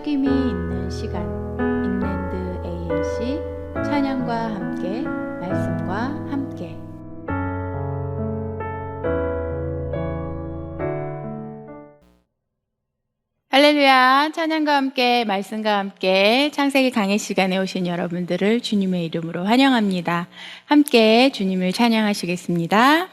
살김이 있는 시간 인랜드 ANC 찬양과 함께 말씀과 함께 할렐루야. 찬양과 함께 말씀과 함께 창세기 강의 시간에 오신 여러분들을 주님의 이름으로 환영합니다. 함께 주님을 찬양하시겠습니다.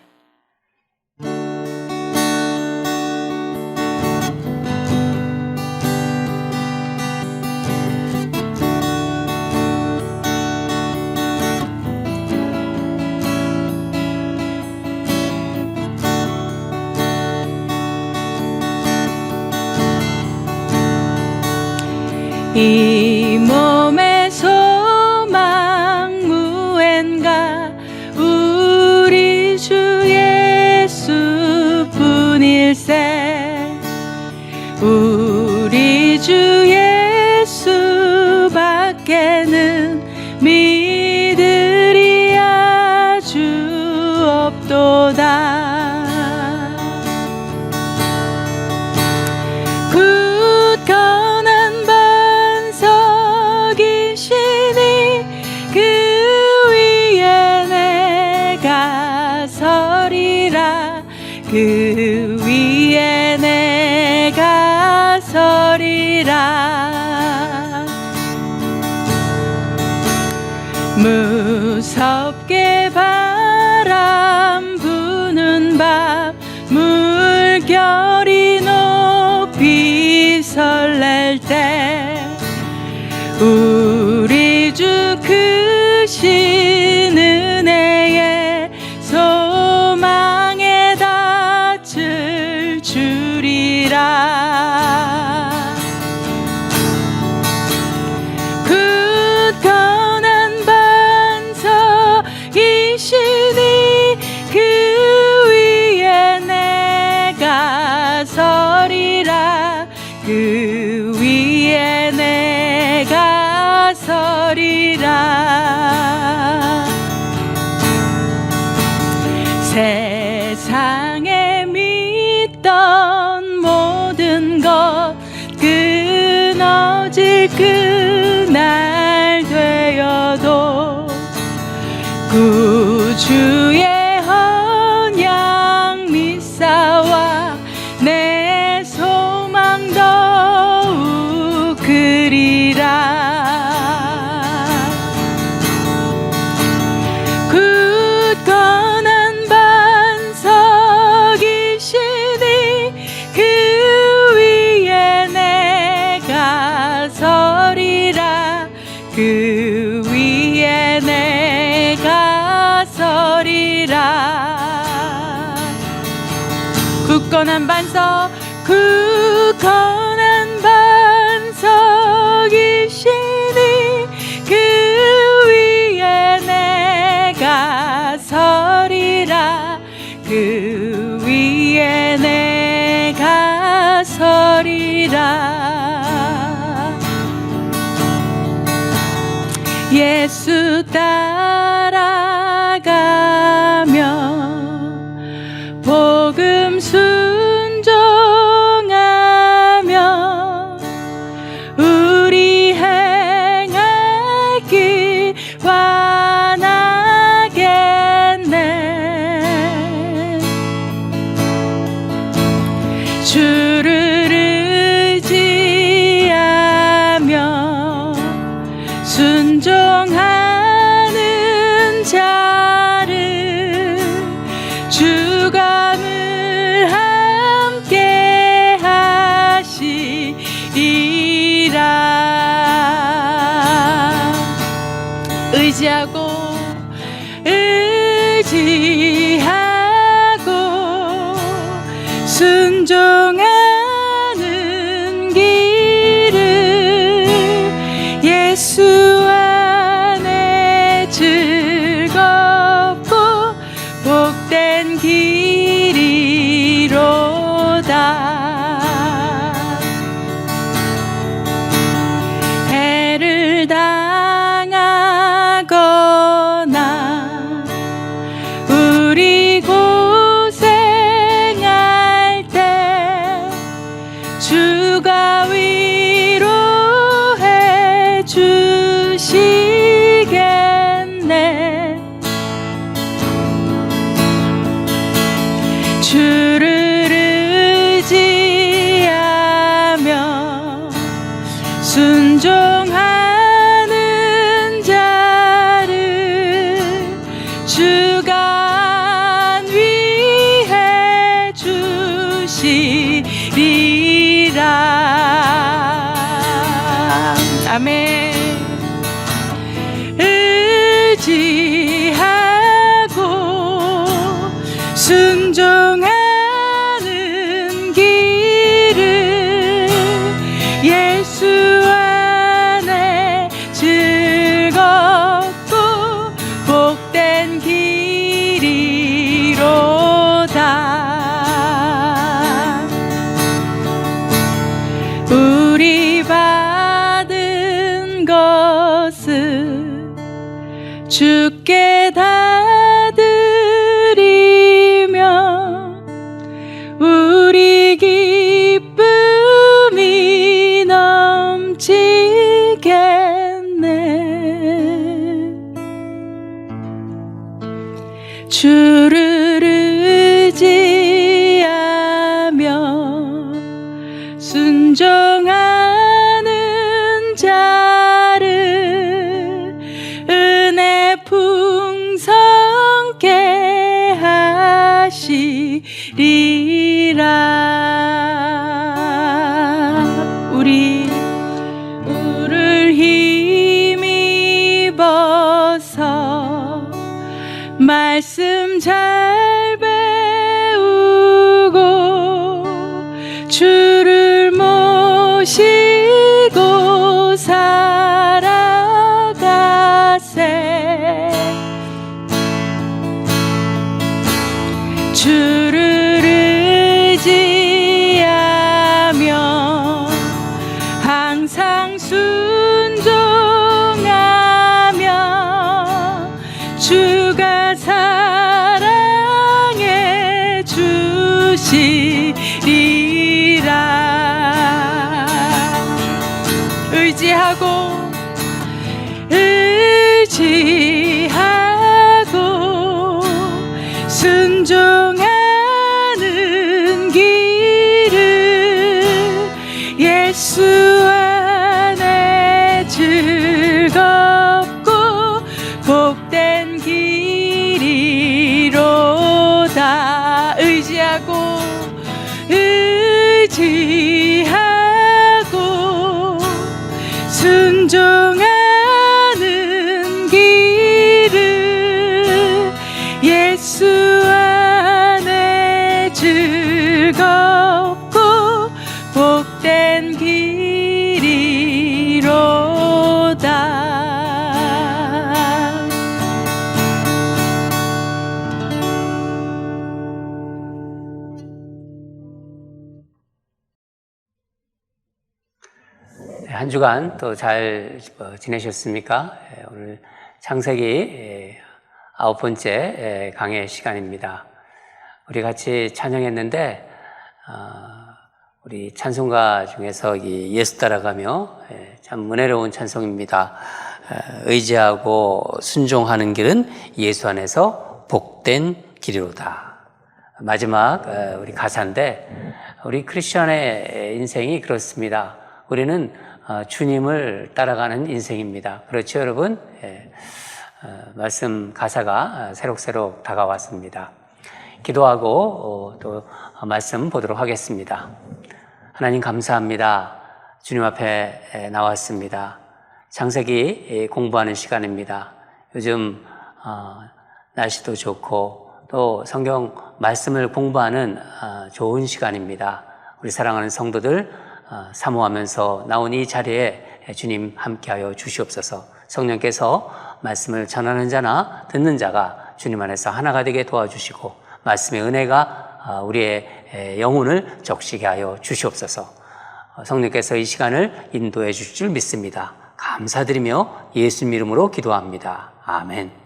이 몸의 소망 무엔가 우리 주 예수뿐일세. 우리 주 예수밖에는 믿으리 아주 없도다. 그 위에 내가 서리라. 무섭게 바람 부는 밤 물결이 높이 설렐 때 우리 주 크신 은혜에 소망에 닿을 주리라. 굳건한 반석이시니 그 위에 내가 서리라. 그 위에 내가 서리라. 세상에 믿던 모든 것 끊어질 그날 되어도 구주의 언약 믿사와 내 소망 더욱 그리라. 굳건한 반석이시니 그 위에 내가 서리라. 그 위에 내가 서리라. 굳건한 반석, 굳건한 반석이시니 그 위에 내가 서리라. 그 위에 내가 서리라. 예수 따라가며 복음 순종하며 우리 행할 길 완하겠네. 주를 의지하며 순종하는 자를 주감을 함께 하시리라. 의지하고 순종하는 길을 예수 안에 즐겁고 복된 길이로다. 해를 당하거나 순종하는 자를 주가 위해 주시리라. 아멘. 의지하고 순종하는 길을 예수 안에 즐겁고 복된 길이로다. 우리 받은 것을 주께 다 드리며 우리 기쁨이 넘치겠네. 주를 의지하며 순종하는 자를 은혜 풍성케 하시리라. 우를 힘입어서 말씀 잘 배우고 주를 모시고 살아가세. 주를 의지하며 항상 순종하며 주가 사랑해 주시리라. 의지하고 순종하는 길을 예수 안에 즐겁고 복된 길이로다. 의지하고 순종하는 길을 예수 안에 즐겁고 복된 길이로다. 한 주간 또 잘 지내셨습니까? 오늘 창세기 9번째 강의 시간입니다. 우리 같이 찬양했는데 우리 찬송가 중에서 예수 따라가며 참 은혜로운 찬송입니다. 의지하고 순종하는 길은 예수 안에서 복된 길이로다. 마지막 우리 가사인데 우리 크리스천의 인생이 그렇습니다. 우리는 주님을 따라가는 인생입니다. 그렇죠, 여러분? 말씀 가사가 새록새록 다가왔습니다. 기도하고 또 말씀 보도록 하겠습니다. 하나님 감사합니다. 주님 앞에 나왔습니다. 창세기 공부하는 시간입니다. 요즘 날씨도 좋고 또 성경 말씀을 공부하는 좋은 시간입니다. 우리 사랑하는 성도들 사모하면서 나온 이 자리에 주님 함께하여 주시옵소서. 성령께서 말씀을 전하는 자나 듣는 자가 주님 안에서 하나가 되게 도와주시고 말씀의 은혜가 우리의 영혼을 적시게 하여 주시옵소서. 성령께서 이 시간을 인도해 주실 줄 믿습니다. 감사드리며 예수님 이름으로 기도합니다. 아멘.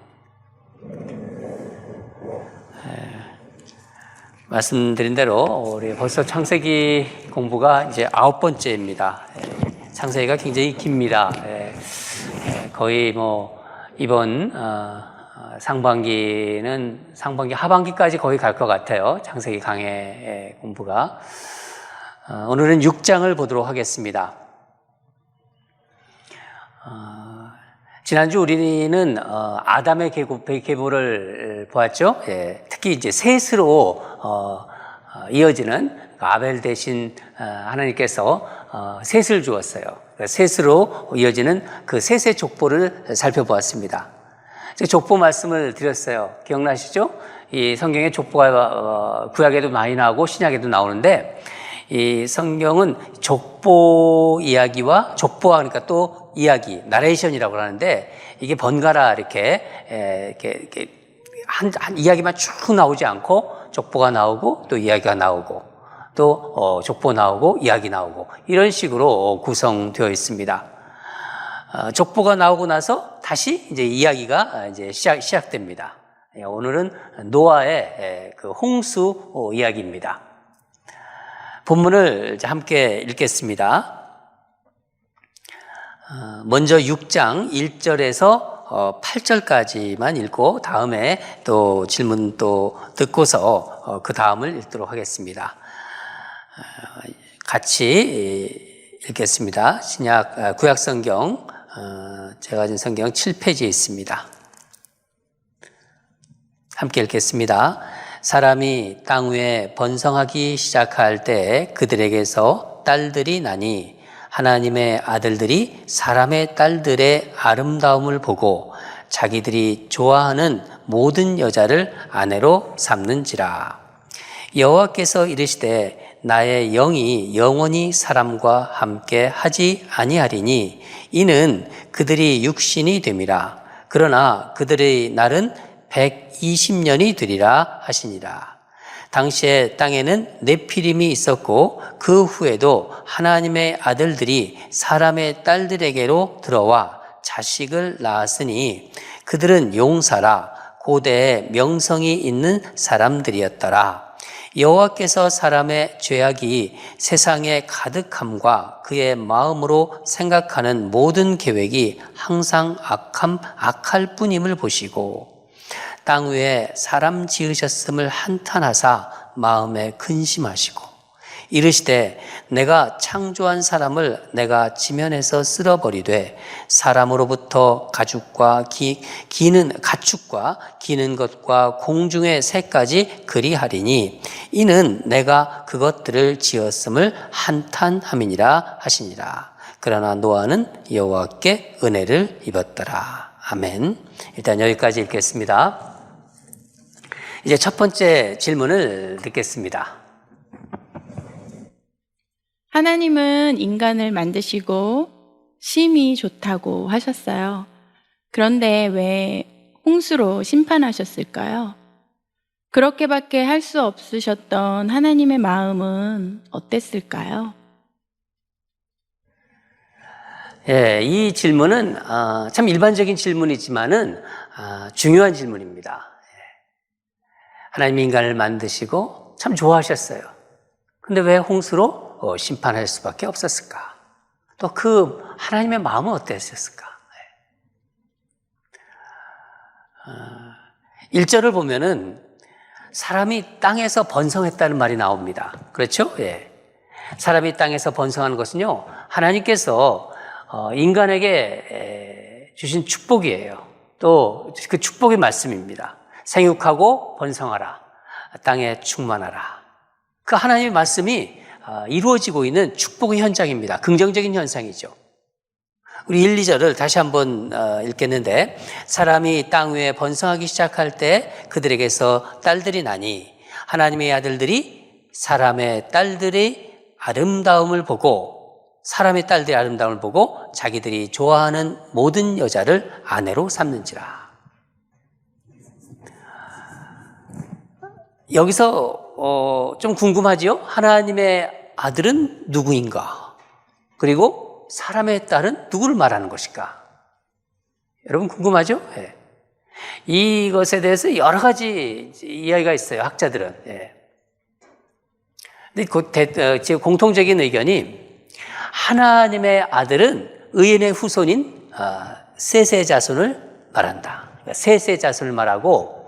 말씀드린 대로 우리 벌써 창세기 공부가 이제 9번째입니다. 창세기가 굉장히 깁니다. 거의 이번 상반기 하반기까지 거의 갈 것 같아요. 창세기 강의 공부가. 오늘은 6장을 보도록 하겠습니다. 지난주 우리는 아담의 계보를 보았죠. 예, 특히 이제 셋으로 이어지는 아벨 대신 하나님께서 셋을 주었어요. 셋으로 이어지는 그 셋의 족보를 살펴보았습니다. 족보 말씀을 드렸어요. 기억나시죠? 이 성경에 족보가 구약에도 많이 나오고 신약에도 나오는데, 이 성경은 족보 이야기와 족보와 그러니까 또 이야기, 나레이션이라고 하는데, 이게 번갈아 이렇게 한 이야기만 쭉 나오지 않고 족보가 나오고 또 이야기가 나오고 또 족보 나오고 이야기 나오고 이런 식으로 구성되어 있습니다. 족보가 나오고 나서 다시 이제 이야기가 이제 시작됩니다. 오늘은 노아의 그 홍수 이야기입니다. 본문을 함께 읽겠습니다. 먼저 6장 1절에서 8절까지만 읽고 다음에 또 질문 또 듣고서 그 다음을 읽도록 하겠습니다. 같이 읽겠습니다. 구약 성경, 제가 가진 성경 7페이지에 있습니다. 함께 읽겠습니다. 사람이 땅 위에 번성하기 시작할 때 그들에게서 딸들이 나니 하나님의 아들들이 사람의 딸들의 아름다움을 보고 자기들이 좋아하는 모든 여자를 아내로 삼는지라. 여호와께서 이르시되 나의 영이 영원히 사람과 함께 하지 아니하리니 이는 그들이 육신이 됨이라. 그러나 그들의 날은 120년이 되리라 하시니라. 당시에 땅에는 네피림이 있었고 그 후에도 하나님의 아들들이 사람의 딸들에게로 들어와 자식을 낳았으니 그들은 용사라 고대에 명성이 있는 사람들이었더라. 여호와께서 사람의 죄악이 세상에 가득함과 그의 마음으로 생각하는 모든 계획이 항상 악할 뿐임을 보시고 땅 위에 사람 지으셨음을 한탄하사 마음에 근심하시고 이르시되 내가 창조한 사람을 내가 지면에서 쓸어버리되 사람으로부터 가축과 기는 것과 공중의 새까지 그리하리니 이는 내가 그것들을 지었음을 한탄함이니라 하시니라. 그러나 노아는 여호와께 은혜를 입었더라. 아멘. 일단 여기까지 읽겠습니다. 이제 첫 번째 질문을 듣겠습니다. 하나님은 인간을 만드시고 심히 좋다고 하셨어요. 그런데 왜 홍수로 심판하셨을까요? 그렇게밖에 할 수 없으셨던 하나님의 마음은 어땠을까요? 예, 이 질문은 참 일반적인 질문이지만은 중요한 질문입니다. 하나님이 인간을 만드시고 참 좋아하셨어요. 근데 왜 홍수로 심판할 수밖에 없었을까? 또 그 하나님의 마음은 어땠을까? 1절을 보면은 사람이 땅에서 번성했다는 말이 나옵니다. 그렇죠? 예. 사람이 땅에서 번성하는 것은요, 하나님께서 인간에게 주신 축복이에요. 또 그 축복의 말씀입니다. 생육하고 번성하라. 땅에 충만하라. 그 하나님의 말씀이 이루어지고 있는 축복의 현장입니다. 긍정적인 현상이죠. 우리 1, 2절을 다시 한번 읽겠는데 사람이 땅 위에 번성하기 시작할 때 그들에게서 딸들이 나니 하나님의 아들들이 사람의 딸들의 아름다움을 보고 자기들이 좋아하는 모든 여자를 아내로 삼는지라. 여기서 좀 궁금하지요? 하나님의 아들은 누구인가? 그리고 사람의 딸은 누구를 말하는 것일까? 여러분 궁금하죠? 예. 이것에 대해서 여러 가지 이야기가 있어요, 학자들은. 예. 근데 제 공통적인 의견이 하나님의 아들은 의인의 후손인 셋의 자손을 말한다. 셋의 자손을 말하고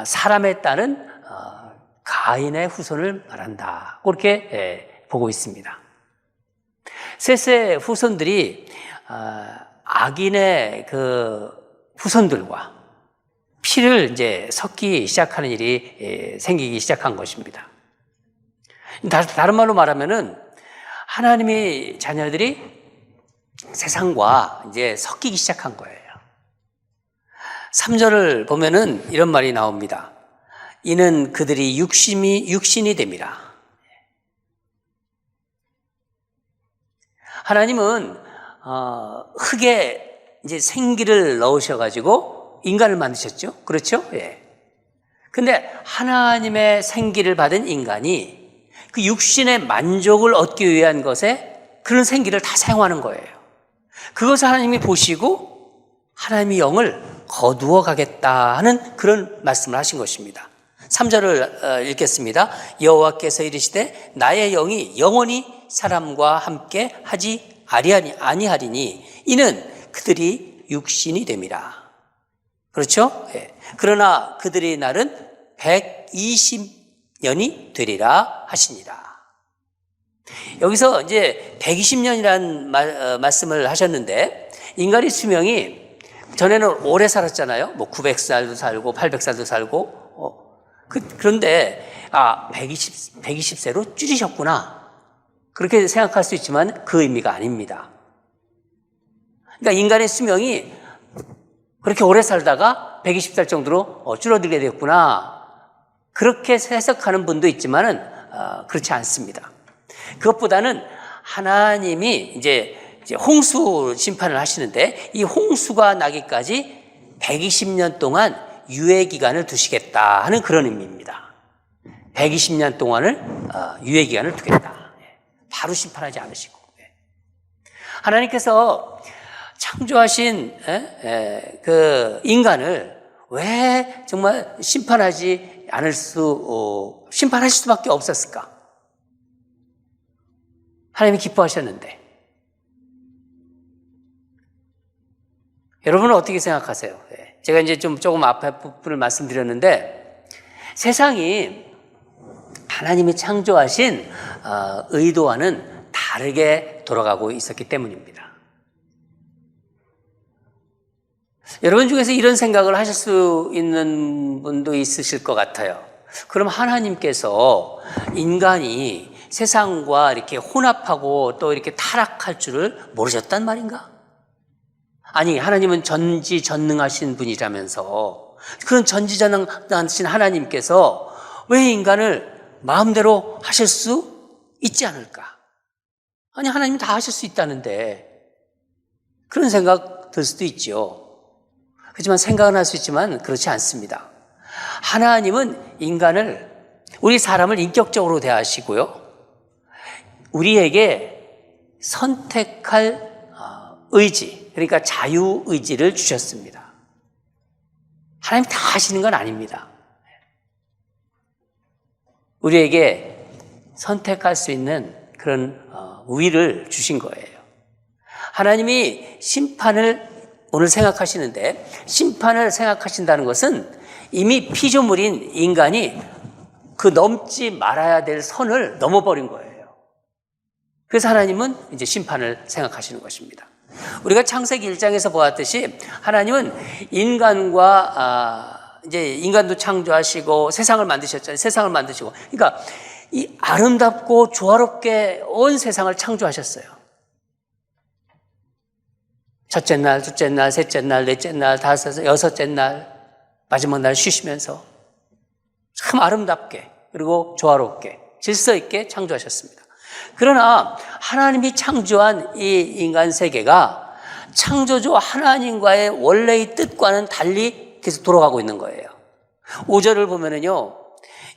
사람의 딸은 가인의 후손을 말한다. 그렇게 보고 있습니다. 셋의 후손들이 악인의 그 후손들과 피를 이제 섞기 시작하는 일이 생기기 시작한 것입니다. 다른 말로 말하면은 하나님의 자녀들이 세상과 이제 섞이기 시작한 거예요. 3절을 보면은 이런 말이 나옵니다. 이는 그들이 육신이 됨이라. 하나님은 흙에 이제 생기를 넣으셔가지고 인간을 만드셨죠. 그렇죠? 예. 근데 하나님의 생기를 받은 인간이 그 육신의 만족을 얻기 위한 것에 그런 생기를 다 사용하는 거예요. 그것을 하나님이 보시고 하나님의 영을 거두어 가겠다 하는 그런 말씀을 하신 것입니다. 3절을 읽겠습니다. 여호와께서 이르시되 나의 영이 영원히 사람과 함께 하지 아니하리니 이는 그들이 육신이 됨이라. 그렇죠? 예. 그러나 그들의 날은 120년이 되리라 하시니라. 여기서 이제 120년이라는 말씀을 하셨는데 인간의 수명이 전에는 오래 살았잖아요. 뭐 900살도 살고 800살도 살고 그런데 120세로 줄이셨구나. 그렇게 생각할 수 있지만 그 의미가 아닙니다. 그러니까 인간의 수명이 그렇게 오래 살다가 120살 정도로 줄어들게 됐구나. 그렇게 해석하는 분도 있지만은 그렇지 않습니다. 그것보다는 하나님이 이제 홍수 심판을 하시는데 이 홍수가 나기까지 120년 동안 유예 기간을 두시겠다 하는 그런 의미입니다. 120년 동안을 유예 기간을 두겠다. 바로 심판하지 않으시고. 하나님께서 창조하신 그 인간을 왜 정말 심판하실 수밖에 없었을까? 하나님이 기뻐하셨는데. 여러분은 어떻게 생각하세요? 제가 이제 조금 앞에 부분을 말씀드렸는데 세상이 하나님이 창조하신 의도와는 다르게 돌아가고 있었기 때문입니다. 여러분 중에서 이런 생각을 하실 수 있는 분도 있으실 것 같아요. 그럼 하나님께서 인간이 세상과 이렇게 혼합하고 또 이렇게 타락할 줄을 모르셨단 말인가? 아니, 하나님은 전지전능하신 분이라면서 그런 전지전능하신 하나님께서 왜 인간을 마음대로 하실 수 있지 않을까? 아니, 하나님 다 하실 수 있다는데 그런 생각 들 수도 있죠. 하지만 생각은 할 수 있지만 그렇지 않습니다. 하나님은 인간을, 우리 사람을 인격적으로 대하시고요. 우리에게 선택할 의지, 그러니까 자유의지를 주셨습니다. 하나님 다 하시는 건 아닙니다. 우리에게 선택할 수 있는 그런 우위를 주신 거예요. 하나님이 심판을 오늘 생각하시는데 심판을 생각하신다는 것은 이미 피조물인 인간이 그 넘지 말아야 될 선을 넘어버린 거예요. 그래서 하나님은 이제 심판을 생각하시는 것입니다. 우리가 창세기 1장에서 보았듯이 하나님은 이제 인간도 창조하시고 세상을 만드셨잖아요. 세상을 만드시고. 그러니까 이 아름답고 조화롭게 온 세상을 창조하셨어요. 첫째 날, 둘째 날, 셋째 날, 넷째 날, 다섯째, 여섯째 날, 마지막 날 쉬시면서 참 아름답게 그리고 조화롭게 질서 있게 창조하셨습니다. 그러나 하나님이 창조한 이 인간 세계가 창조주 하나님과의 원래의 뜻과는 달리 계속 돌아가고 있는 거예요. 5절을 보면은요,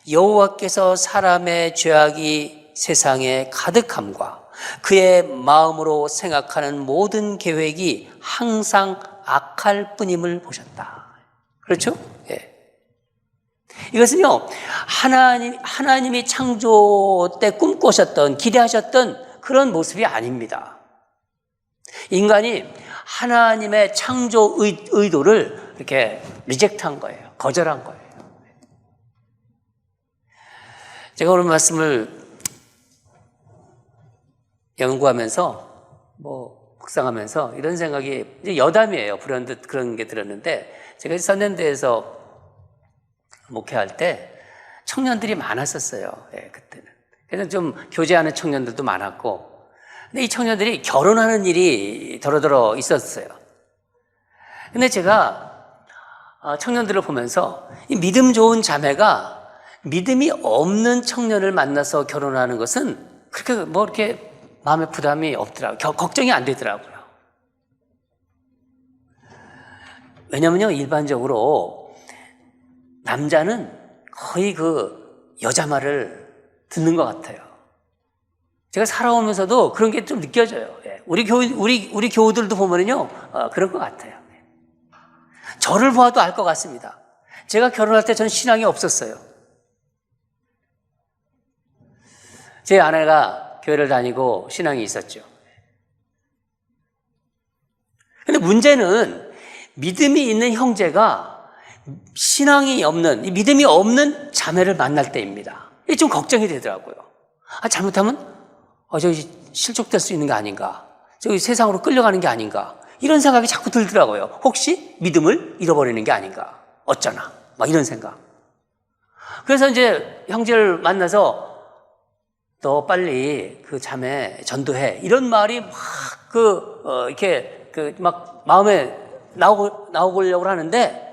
여호와께서 사람의 죄악이 세상에 가득함과 그의 마음으로 생각하는 모든 계획이 항상 악할 뿐임을 보셨다. 그렇죠? 예. 이것은요, 하나님이 창조 때 꿈꾸셨던, 기대하셨던 그런 모습이 아닙니다. 인간이 하나님의 창조 의도를 이렇게 리젝트한 거예요. 거절한 거예요. 제가 오늘 말씀을 연구하면서 묵상하면서 이런 생각이, 이제 여담이에요. 불현듯 그런 게 들었는데, 제가 선년대에서 목회할 때 청년들이 많았었어요. 예, 그때는. 그래서 좀 교제하는 청년들도 많았고, 근데 이 청년들이 결혼하는 일이 더러더러 있었어요. 근데 제가 청년들을 보면서 이 믿음 좋은 자매가 믿음이 없는 청년을 만나서 결혼하는 것은 그렇게 이렇게 마음에 부담이 없더라고요. 걱정이 안 되더라고요. 왜냐면요, 일반적으로 남자는 거의 그 여자 말을 듣는 것 같아요. 제가 살아오면서도 그런 게 좀 느껴져요. 우리 교우들도 보면요, 그런 것 같아요. 저를 보아도 알 것 같습니다. 제가 결혼할 때 전 신앙이 없었어요. 제 아내가 교회를 다니고 신앙이 있었죠. 근데 문제는 믿음이 있는 형제가 신앙이 없는, 믿음이 없는 자매를 만날 때입니다. 이게 좀 걱정이 되더라고요. 잘못하면 저기 실족될 수 있는 게 아닌가, 저기 세상으로 끌려가는 게 아닌가, 이런 생각이 자꾸 들더라고요. 혹시 믿음을 잃어버리는 게 아닌가, 어쩌나, 이런 생각. 그래서 이제 형제를 만나서 너 빨리 그 자매 전도해, 이런 말이 막 마음에 나오려고 하는데,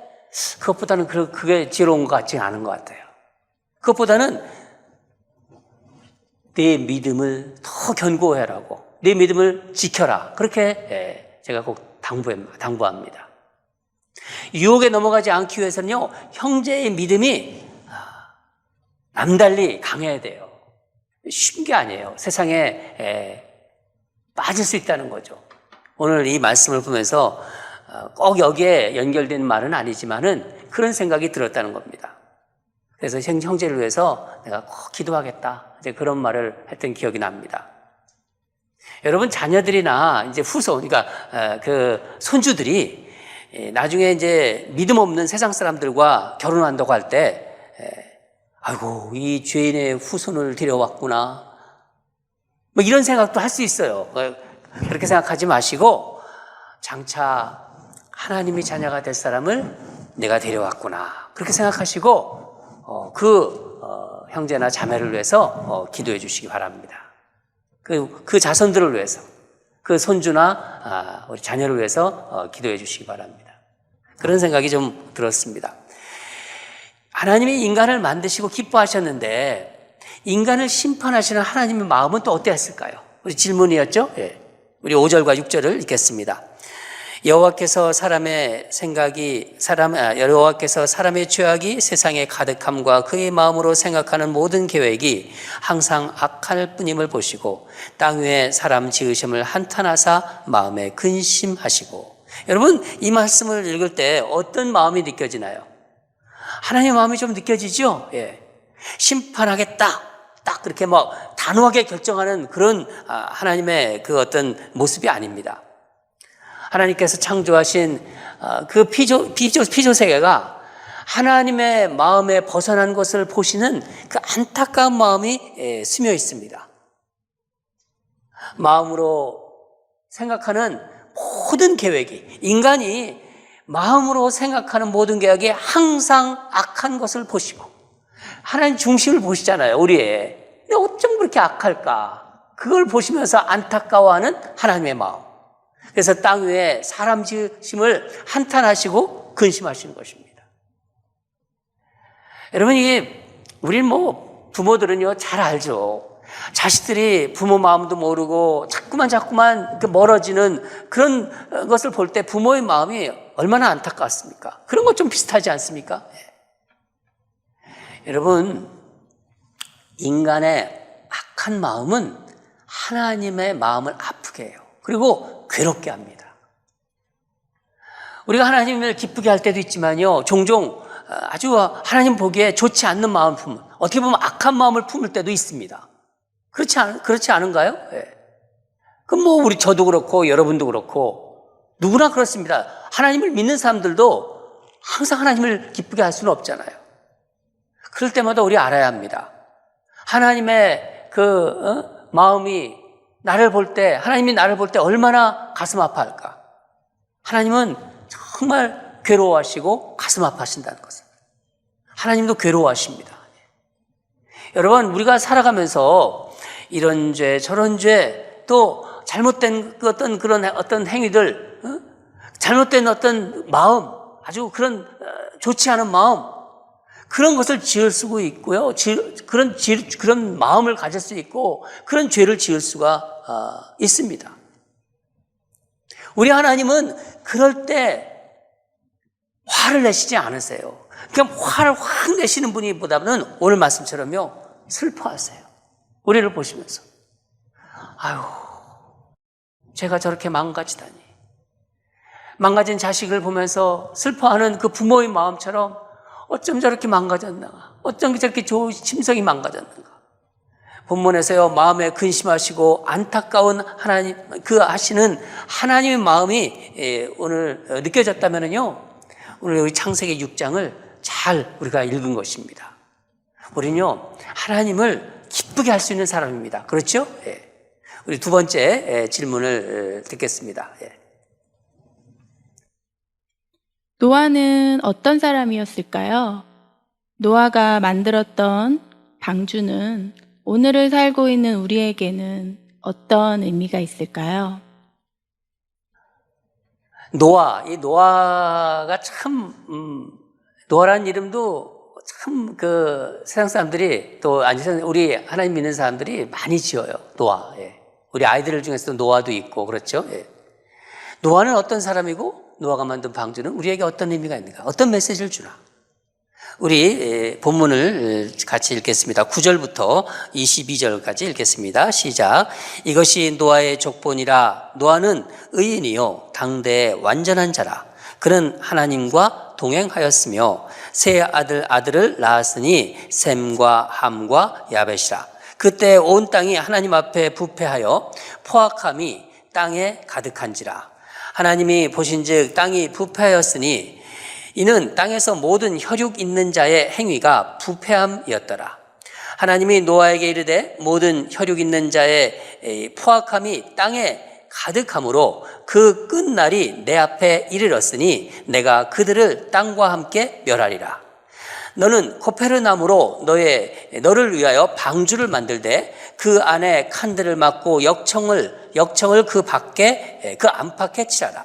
그것보다는 그게 지혜로운 것 같지는 않은 것 같아요. 그것보다는 내 믿음을 더 견고해라고, 내 믿음을 지켜라, 그렇게 제가 꼭 당부합니다. 유혹에 넘어가지 않기 위해서는요, 형제의 믿음이 남달리 강해야 돼요. 쉬운 게 아니에요. 세상에 빠질 수 있다는 거죠. 오늘 이 말씀을 보면서 꼭 여기에 연결된 말은 아니지만은 그런 생각이 들었다는 겁니다. 그래서 형제를 위해서 내가 꼭 기도하겠다, 이제 그런 말을 했던 기억이 납니다. 여러분, 자녀들이나 이제 후손, 그러니까 그 손주들이 나중에 이제 믿음 없는 세상 사람들과 결혼한다고 할 때, 아이고, 이 죄인의 후손을 데려왔구나, 이런 생각도 할 수 있어요. 그렇게 생각하지 마시고, 장차 하나님의 자녀가 될 사람을 내가 데려왔구나, 그렇게 생각하시고 형제나 자매를 위해서 기도해 주시기 바랍니다. 그 자손들을 위해서, 그 손주나 우리 자녀를 위해서 기도해 주시기 바랍니다. 그런 생각이 좀 들었습니다. 하나님이 인간을 만드시고 기뻐하셨는데 인간을 심판하시는 하나님의 마음은 또 어땠을까요? 우리 질문이었죠? 예. 우리 5절과 6절을 읽겠습니다. 여호와께서 사람의 죄악이 세상에 가득함과 그의 마음으로 생각하는 모든 계획이 항상 악할 뿐임을 보시고 땅 위에 사람 지으심을 한탄하사 마음에 근심하시고. 여러분, 이 말씀을 읽을 때 어떤 마음이 느껴지나요? 하나님의 마음이 좀 느껴지죠? 예. 심판하겠다, 딱 그렇게 단호하게 결정하는 그런 하나님의 그 어떤 모습이 아닙니다. 하나님께서 창조하신 그 피조 세계가 하나님의 마음에 벗어난 것을 보시는 그 안타까운 마음이 스며 있습니다. 마음으로 생각하는 모든 계획이, 인간이 마음으로 생각하는 모든 계획이 항상 악한 것을 보시고, 하나님 중심을 보시잖아요, 우리의. 근데 어쩜 그렇게 악할까? 그걸 보시면서 안타까워하는 하나님의 마음. 그래서 땅 위에 사람 지으심을 한탄하시고 근심하시는 것입니다. 여러분, 이게 우리는 부모들은요 잘 알죠. 자식들이 부모 마음도 모르고 자꾸만 멀어지는 그런 것을 볼 때 부모의 마음이 얼마나 안타깝습니까? 그런 것 좀 비슷하지 않습니까? 여러분, 인간의 악한 마음은 하나님의 마음을 아프게 해요. 그리고 괴롭게 합니다. 우리가 하나님을 기쁘게 할 때도 있지만요, 종종 아주 하나님 보기에 좋지 않는 마음을 품은, 어떻게 보면 악한 마음을 품을 때도 있습니다. 그렇지 않은가요? 예. 그럼 저도 그렇고 여러분도 그렇고 누구나 그렇습니다. 하나님을 믿는 사람들도 항상 하나님을 기쁘게 할 수는 없잖아요. 그럴 때마다 우리 알아야 합니다. 하나님의 마음이 하나님이 나를 볼 때 얼마나 가슴 아파할까? 하나님은 정말 괴로워하시고 가슴 아파하신다는 것을. 하나님도 괴로워하십니다. 여러분, 우리가 살아가면서 이런 죄, 저런 죄, 또 잘못된 어떤 행위들, 잘못된 어떤 마음, 아주 그런 좋지 않은 마음, 그런 것을 지을 수가 있고요. 그런 마음을 가질 수 있고, 그런 죄를 지을 수가 있습니다. 우리 하나님은 그럴 때 화를 내시지 않으세요. 그냥 화를 확 내시는 분이보다는 오늘 말씀처럼요, 슬퍼하세요. 우리를 보시면서. 아유, 제가 저렇게 망가지다니. 망가진 자식을 보면서 슬퍼하는 그 부모의 마음처럼 어쩜 저렇게 망가졌나? 어쩜 저렇게 심성이 망가졌는가? 본문에서요, 마음에 근심하시고 안타까운 하나님, 그 하시는 하나님의 마음이 오늘 느껴졌다면요, 오늘 여기 창세기 6장을 잘 우리가 읽은 것입니다. 우리는요, 하나님을 기쁘게 할 수 있는 사람입니다. 그렇죠? 예. 우리 두 번째 질문을 듣겠습니다. 예. 노아는 어떤 사람이었을까요? 노아가 만들었던 방주는 오늘을 살고 있는 우리에게는 어떤 의미가 있을까요? 이 노아가 참, 노아라는 이름도 참 세상 사람들이 또 우리 하나님 믿는 사람들이 많이 지어요. 노아. 예. 우리 아이들 중에서도 노아도 있고, 그렇죠? 예. 노아는 어떤 사람이고, 노아가 만든 방주는 우리에게 어떤 의미가 있는가? 어떤 메시지를 주나? 우리 본문을 같이 읽겠습니다. 9절부터 22절까지 읽겠습니다. 시작. 이것이 노아의 족본이라. 노아는 의인이요 당대의 완전한 자라. 그는 하나님과 동행하였으며 세 아들을 낳았으니 셈과 함과 야벳이라. 그때 온 땅이 하나님 앞에 부패하여 포악함이 땅에 가득한지라. 하나님이 보신즉 땅이 부패하였으니 이는 땅에서 모든 혈육 있는 자의 행위가 부패함이었더라. 하나님이 노아에게 이르되 모든 혈육 있는 자의 포악함이 땅에 가득함으로 그 끝날이 내 앞에 이르렀으니 내가 그들을 땅과 함께 멸하리라. 너는 코페르나무로 너를 위하여 방주를 만들되 그 안에 칸들을 막고 역청을 그 안팎에 칠하라.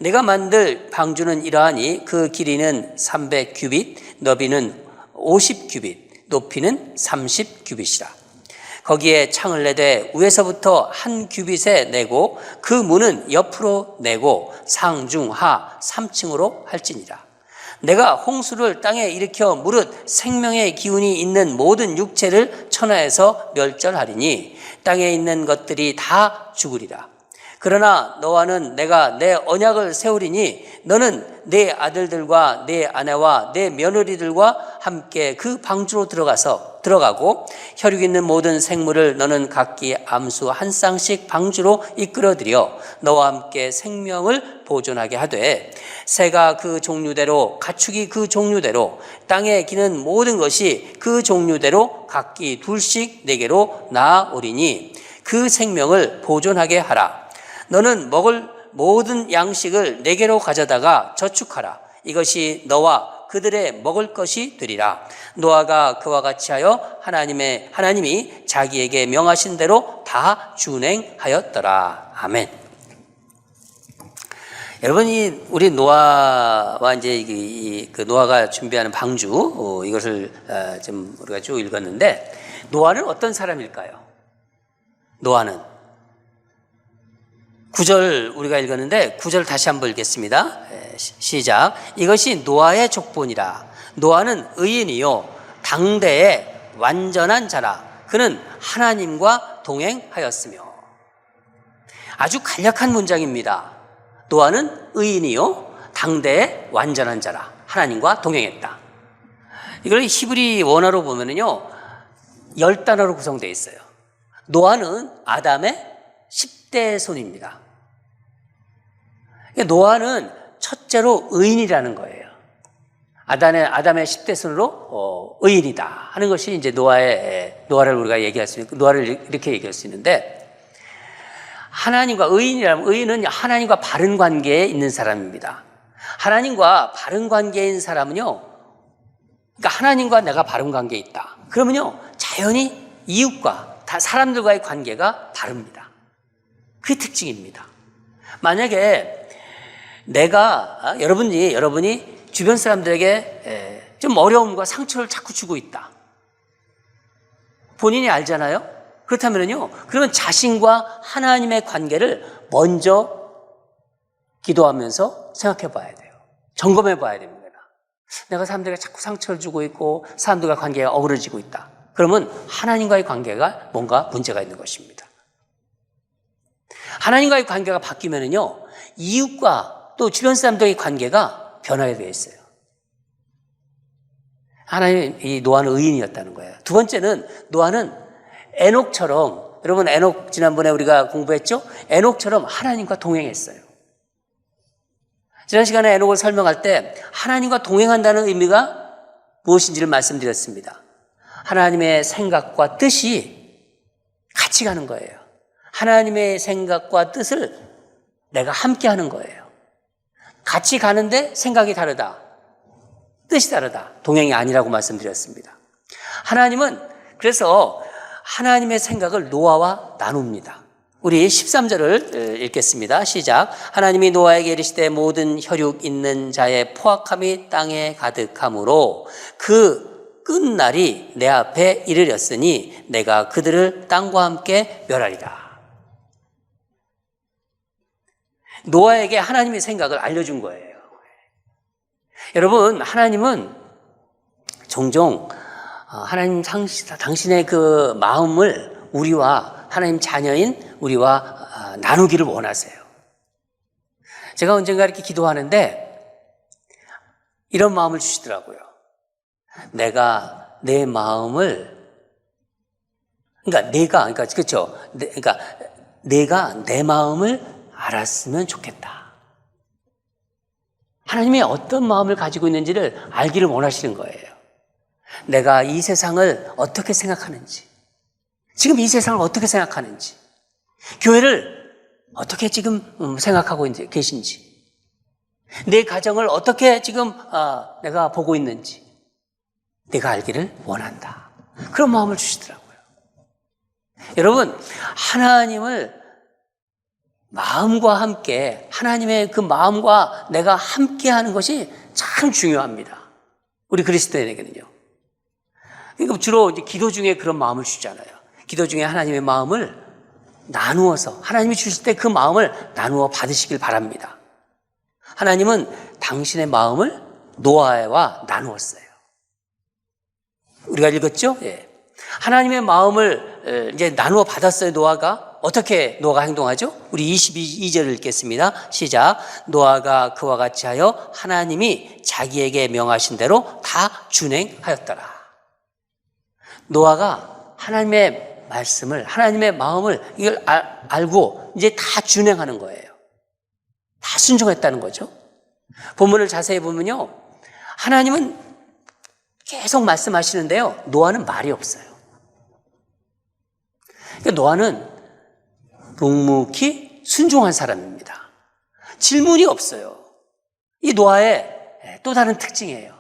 내가 만들 방주는 이러하니 그 길이는 300규빗, 너비는 50규빗, 높이는 30규빗이라. 거기에 창을 내되 위에서부터 한 규빗에 내고 그 문은 옆으로 내고 상중하 3층으로 할지니라. 내가 홍수를 땅에 일으켜 무릇 생명의 기운이 있는 모든 육체를 천하에서 멸절하리니 땅에 있는 것들이 다 죽으리라. 그러나 너와는 내가 내 언약을 세우리니 너는 네 아들들과 네 아내와 네 며느리들과 함께 그 방주로 들어가고 혈육 있는 모든 생물을 너는 각기 암수 한 쌍씩 방주로 이끌어들여 너와 함께 생명을 보존하게 하되 새가 그 종류대로 가축이 그 종류대로 땅에 기는 모든 것이 그 종류대로 각기 둘씩 내게로 나아오리니 그 생명을 보존하게 하라. 너는 먹을 모든 양식을 내게로 가져다가 저축하라. 이것이 너와 그들의 먹을 것이 되리라. 노아가 그와 같이 하여 하나님이 자기에게 명하신 대로 다 준행하였더라. 아멘. 여러분이 우리 노아와 이제 그 노아가 준비하는 방주 이것을 좀 우리가 쭉 읽었는데 노아는 어떤 사람일까요? 노아는 9절 우리가 읽었는데 9절 다시 한번 읽겠습니다. 시작. 이것이 노아의 족본이라. 노아는 의인이요 당대의 완전한 자라. 그는 하나님과 동행하였으며. 아주 간략한 문장입니다. 노아는 의인이요 당대의 완전한 자라. 하나님과 동행했다. 이걸 히브리 원어로 보면은요 10단어로 구성되어 있어요. 노아는 아담의 10대 손입니다. 노아는 첫째로 의인이라는 거예요. 아담의 10대 손으로 의인이다 하는 것이 이제 노아를 우리가 얘기할 수 있는, 노아를 이렇게 얘기할 수 있는데 하나님과 의인이라면 의인은 하나님과 바른 관계에 있는 사람입니다. 하나님과 바른 관계에 있는 사람은요, 그러니까 하나님과 내가 바른 관계에 있다. 그러면요, 자연히 이웃과 다 사람들과의 관계가 바릅니다. 그게 특징입니다. 만약에 내가 여러분이 주변 사람들에게 좀 어려움과 상처를 자꾸 주고 있다. 본인이 알잖아요. 그렇다면요, 그러면 자신과 하나님의 관계를 먼저 기도하면서 생각해 봐야 돼요. 점검해 봐야 됩니다. 내가 사람들에게 자꾸 상처를 주고 있고 사람들과 관계가 어그러지고 있다. 그러면 하나님과의 관계가 뭔가 문제가 있는 것입니다. 하나님과의 관계가 바뀌면요, 이웃과 또 주변 사람들의 관계가 변하게 되어 있어요. 하나님, 이 노아는 의인이었다는 거예요. 두 번째는 노아는 에녹처럼, 여러분 에녹 지난번에 우리가 공부했죠? 에녹처럼 하나님과 동행했어요. 지난 시간에 에녹을 설명할 때 하나님과 동행한다는 의미가 무엇인지를 말씀드렸습니다. 하나님의 생각과 뜻이 같이 가는 거예요. 하나님의 생각과 뜻을 내가 함께 하는 거예요. 같이 가는데 생각이 다르다. 뜻이 다르다. 동행이 아니라고 말씀드렸습니다. 하나님은 그래서 하나님의 생각을 노아와 나눕니다. 우리 13절을 읽겠습니다. 시작. 하나님이 노아에게 이르시되 모든 혈육 있는 자의 포악함이 땅에 가득하므로 그 끝날이 내 앞에 이르렀으니 내가 그들을 땅과 함께 멸하리라. 노아에게 하나님의 생각을 알려준 거예요. 여러분, 하나님은 종종 하나님 당신의 그 마음을 우리와 하나님 자녀인 우리와 나누기를 원하세요. 제가 언젠가 이렇게 기도하는데 이런 마음을 주시더라고요. 내가 내 마음을 그렇죠. 내가 내 마음을 알았으면 좋겠다. 하나님이 어떤 마음을 가지고 있는지를 알기를 원하시는 거예요. 내가 이 세상을 어떻게 생각하는지, 지금 이 세상을 어떻게 생각하는지, 교회를 어떻게 지금 생각하고 계신지, 내 가정을 어떻게 지금 내가 보고 있는지 내가 알기를 원한다. 그런 마음을 주시더라고요. 여러분, 하나님을 마음과 함께, 하나님의 그 마음과 내가 함께 하는 것이 참 중요합니다. 우리 그리스도인에게는요. 그러니까 주로 이제 기도 중에 그런 마음을 주잖아요. 기도 중에 하나님의 마음을 나누어서, 하나님이 주실 때 그 마음을 나누어 받으시길 바랍니다. 하나님은 당신의 마음을 노아와 나누었어요. 우리가 읽었죠? 예. 하나님의 마음을 이제 나누어 받았어요, 노아가. 어떻게 노아가 행동하죠? 우리 22절을 읽겠습니다. 시작. 노아가 그와 같이 하여 하나님이 자기에게 명하신 대로 다 준행하였더라. 노아가 하나님의 말씀을, 하나님의 마음을 이걸 알고 이제 다 준행하는 거예요. 다 순종했다는 거죠. 본문을 자세히 보면요, 하나님은 계속 말씀하시는데요, 노아는 말이 없어요. 그러니까 노아는 묵묵히 순종한 사람입니다. 질문이 없어요. 이 노아의 또 다른 특징이에요.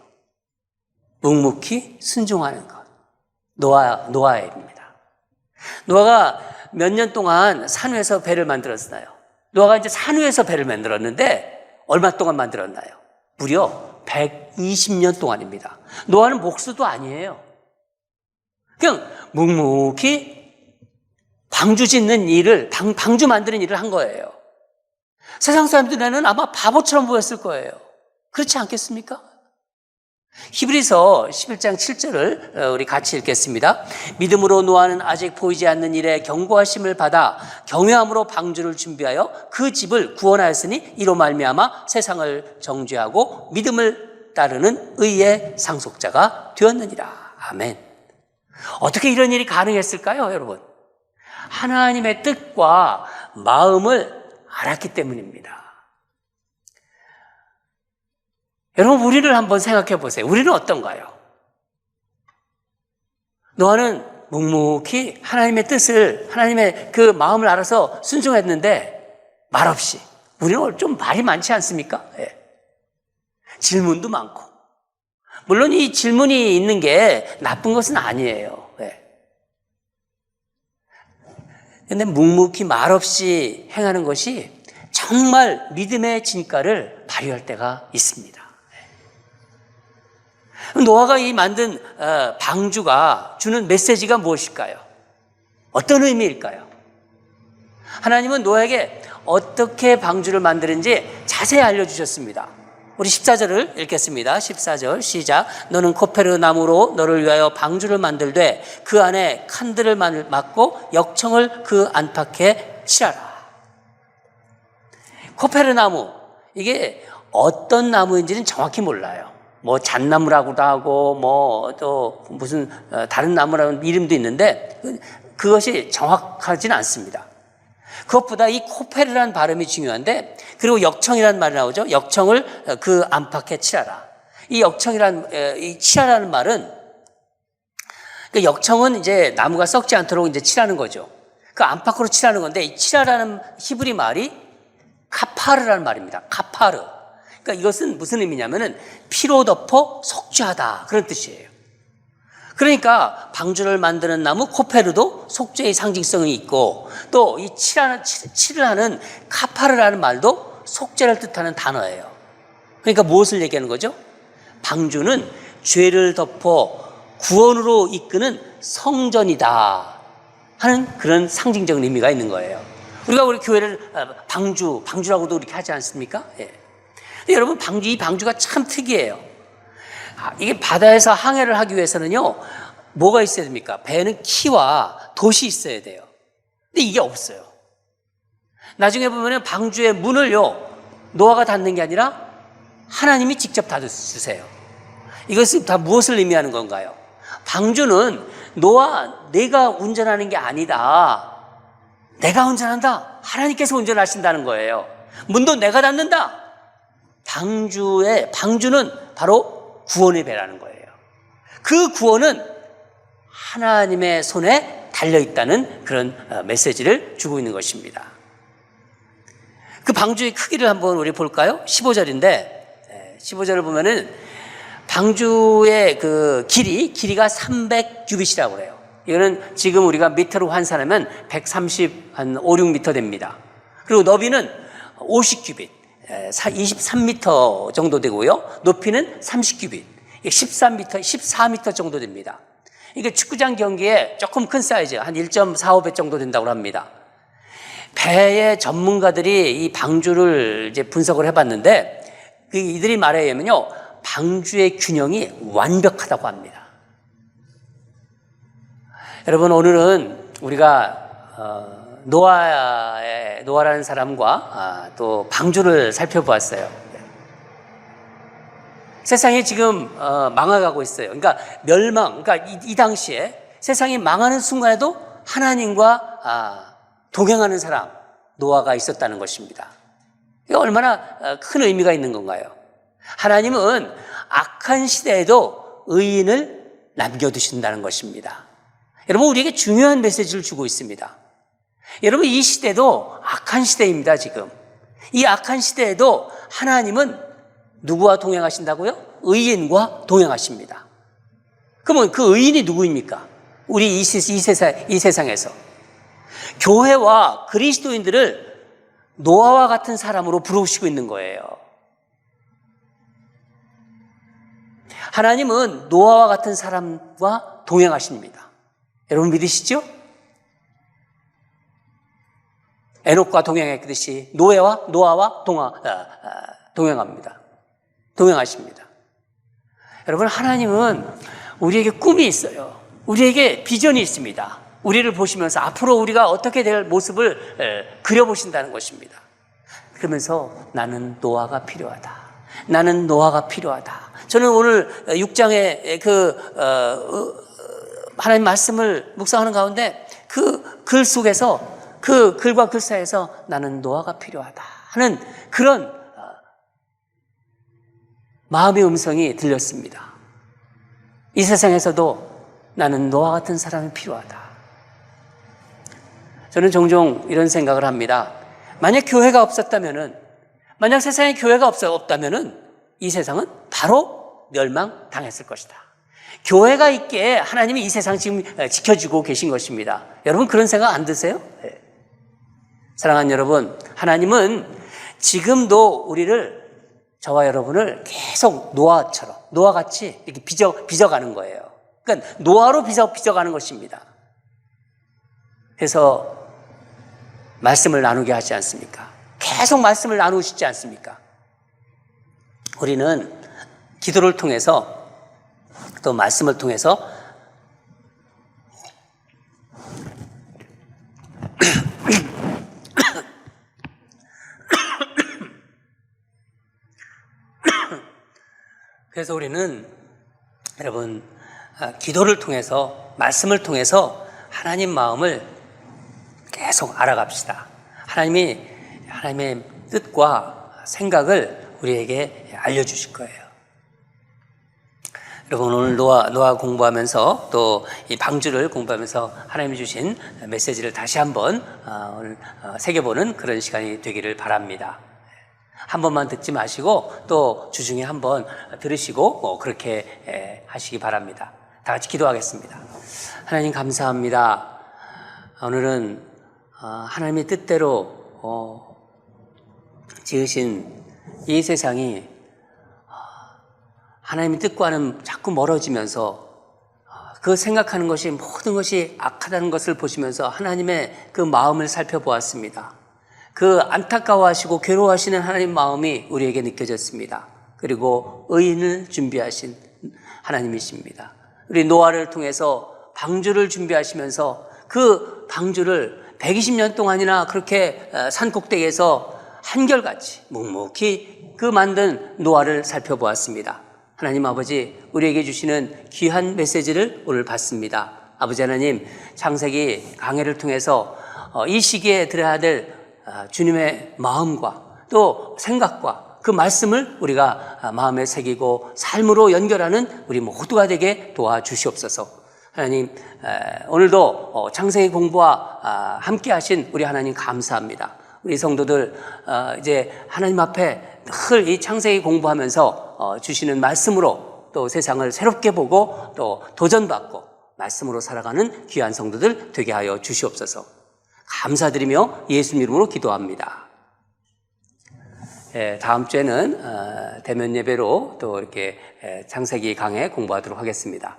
묵묵히 순종하는 것. 노아입니다. 노아가 몇 년 동안 산 위에서 배를 만들었나요? 노아가 이제 산 위에서 배를 만들었는데 얼마 동안 만들었나요? 무려 120년 동안입니다. 노아는 목수도 아니에요. 그냥 묵묵히 방주 짓는 일을, 방주 만드는 일을 한 거예요. 세상 사람들에는 아마 바보처럼 보였을 거예요. 그렇지 않겠습니까? 히브리서 11장 7절을 우리 같이 읽겠습니다. 믿음으로 노아는 아직 보이지 않는 일에 경고하심을 받아 경외함으로 방주를 준비하여 그 집을 구원하였으니 이로 말미암아 세상을 정죄하고 믿음을 따르는 의의 상속자가 되었느니라. 아멘. 어떻게 이런 일이 가능했을까요, 여러분? 하나님의 뜻과 마음을 알았기 때문입니다. 여러분, 우리를 한번 생각해 보세요. 우리는 어떤가요? 노아는 묵묵히 하나님의 뜻을, 하나님의 그 마음을 알아서 순종했는데 말없이. 우리는 좀 말이 많지 않습니까? 예. 질문도 많고. 물론 이 질문이 있는 게 나쁜 것은 아니에요. 예. 근데 묵묵히 말없이 행하는 것이 정말 믿음의 진가를 발휘할 때가 있습니다. 노아가 이 만든 방주가 주는 메시지가 무엇일까요? 어떤 의미일까요? 하나님은 노아에게 어떻게 방주를 만드는지 자세히 알려주셨습니다. 우리 14절을 읽겠습니다. 14절 시작. 너는 코페르 나무로 너를 위하여 방주를 만들되 그 안에 칸들을 막고 역청을 그 안팎에 칠하라. 코페르 나무, 이게 어떤 나무인지는 정확히 몰라요. 뭐 잣나무라고도 하고 뭐 또 무슨 다른 나무라는 이름도 있는데 그것이 정확하지는 않습니다. 그것보다 이 코페르라는 발음이 중요한데, 그리고 역청이라는 말이 나오죠. 역청을 그 안팎에 칠하라. 이 이 칠하라는 말은, 그 역청은 이제 나무가 썩지 않도록 이제 칠하는 거죠. 그 안팎으로 칠하는 건데, 이 칠하라는 히브리 말이 카파르라는 말입니다. 카파르. 그러니까 이것은 무슨 의미냐면은 피로 덮어 속죄하다, 그런 뜻이에요. 그러니까 방주를 만드는 나무 코페르도 속죄의 상징성이 있고, 또 이 칠을 하는 카파르라는 말도 속죄를 뜻하는 단어예요. 그러니까 무엇을 얘기하는 거죠? 방주는 죄를 덮어 구원으로 이끄는 성전이다 하는 그런 상징적인 의미가 있는 거예요. 우리가 우리 교회를 방주라고도 이렇게 하지 않습니까? 예. 여러분, 이 방주가 참 특이해요. 이게 바다에서 항해를 하기 위해서는요, 뭐가 있어야 됩니까? 배에는 키와 돛이 있어야 돼요. 근데 이게 없어요. 나중에 보면은 방주의 문을요, 노아가 닫는 게 아니라 하나님이 직접 닫아주세요. 이것은 다 무엇을 의미하는 건가요? 방주는 노아, 내가 운전하는 게 아니다. 내가 운전한다. 하나님께서 운전하신다는 거예요. 문도 내가 닫는다. 방주는 바로 구원의 배라는 거예요. 그 구원은 하나님의 손에 달려있다는 그런 메시지를 주고 있는 것입니다. 그 방주의 크기를 한번 우리 볼까요? 15절인데 15절을 보면은 방주의 그 길이가 300규빗이라고 그래요. 이거는 지금 우리가 미터로 환산하면 130, 한 5, 6미터 됩니다. 그리고 너비는 50규빗, 23미터 정도 되고요. 높이는 30규빗, 13미터, 14미터 정도 됩니다. 이게 축구장 경기에 조금 큰 사이즈, 한 1.45배 정도 된다고 합니다. 배의 전문가들이 이 방주를 이제 분석을 해봤는데, 이들이 말에 의하면요, 방주의 균형이 완벽하다고 합니다. 여러분, 오늘은 우리가 노아라는 사람과 또 방주를 살펴보았어요. 세상이 지금 망해가고 있어요. 그러니까 그러니까 이 당시에 세상이 망하는 순간에도 하나님과 동행하는 사람, 노아가 있었다는 것입니다. 이게 얼마나 큰 의미가 있는 건가요? 하나님은 악한 시대에도 의인을 남겨두신다는 것입니다. 여러분, 우리에게 중요한 메시지를 주고 있습니다. 여러분, 이 시대도 악한 시대입니다, 지금. 이 악한 시대에도 하나님은 누구와 동행하신다고요? 의인과 동행하십니다. 그러면 그 의인이 누구입니까? 우리 이 세상에서. 교회와 그리스도인들을 노아와 같은 사람으로 부르시고 있는 거예요. 하나님은 노아와 같은 사람과 동행하십니다. 여러분 믿으시죠? 에녹과 동행했듯이 노아와 동행합니다. 동행하십니다. 여러분, 하나님은 우리에게 꿈이 있어요. 우리에게 비전이 있습니다. 우리를 보시면서 앞으로 우리가 어떻게 될 모습을 그려보신다는 것입니다. 그러면서 나는 노아가 필요하다. 나는 노아가 필요하다. 저는 오늘 6장의 하나님 말씀을 묵상하는 가운데 그 글 속에서, 그 글과 글 사이에서 나는 노아가 필요하다 하는 그런 마음의 음성이 들렸습니다. 이 세상에서도 나는 너와 같은 사람이 필요하다. 저는 종종 이런 생각을 합니다. 만약 교회가 없었다면은, 만약 세상에 교회가 없다면은 이 세상은 바로 멸망당했을 것이다. 교회가 있기에 하나님이 이 세상 지금 지켜주고 계신 것입니다. 여러분 그런 생각 안 드세요? 네. 사랑하는 여러분, 하나님은 지금도 우리를, 저와 여러분을 계속 노아처럼, 노아같이 이렇게 빚어가는 거예요. 그러니까 노아로 빚어가는 것입니다. 그래서 말씀을 나누게 하지 않습니까? 계속 말씀을 나누시지 않습니까? 우리는 기도를 통해서 또 말씀을 통해서 그래서 우리는 여러분 기도를 통해서 말씀을 통해서 하나님 마음을 계속 알아갑시다. 하나님의 뜻과 생각을 우리에게 알려주실 거예요. 여러분 오늘 노아 공부하면서 또 이 방주를 공부하면서 하나님이 주신 메시지를 다시 한번 오늘 새겨보는 그런 시간이 되기를 바랍니다. 한 번만 듣지 마시고 또 주중에 한번 들으시고 그렇게 하시기 바랍니다. 다 같이 기도하겠습니다. 하나님 감사합니다. 오늘은 하나님의 뜻대로 지으신 이 세상이 하나님의 뜻과는 자꾸 멀어지면서 그 생각하는 것이 모든 것이 악하다는 것을 보시면서 하나님의 그 마음을 살펴보았습니다. 그 안타까워하시고 괴로워하시는 하나님 마음이 우리에게 느껴졌습니다. 그리고 의인을 준비하신 하나님이십니다. 우리 노아를 통해서 방주를 준비하시면서 그 방주를 120년 동안이나 그렇게 산 꼭대기에서 한결같이 묵묵히 그 만든 노아를 살펴보았습니다. 하나님 아버지, 우리에게 주시는 귀한 메시지를 오늘 받습니다. 아버지 하나님, 창세기 강해를 통해서 이 시기에 들어야 될 주님의 마음과 또 생각과 그 말씀을 우리가 마음에 새기고 삶으로 연결하는 우리 모두가 되게 도와주시옵소서. 하나님, 오늘도 창세기 공부와 함께 하신 우리 하나님 감사합니다. 우리 성도들 이제 하나님 앞에 늘 이 창세기 공부하면서 주시는 말씀으로 또 세상을 새롭게 보고 또 도전받고 말씀으로 살아가는 귀한 성도들 되게 하여 주시옵소서. 감사드리며 예수님 이름으로 기도합니다. 다음 주에는 대면 예배로 또 이렇게 창세기 강해 공부하도록 하겠습니다.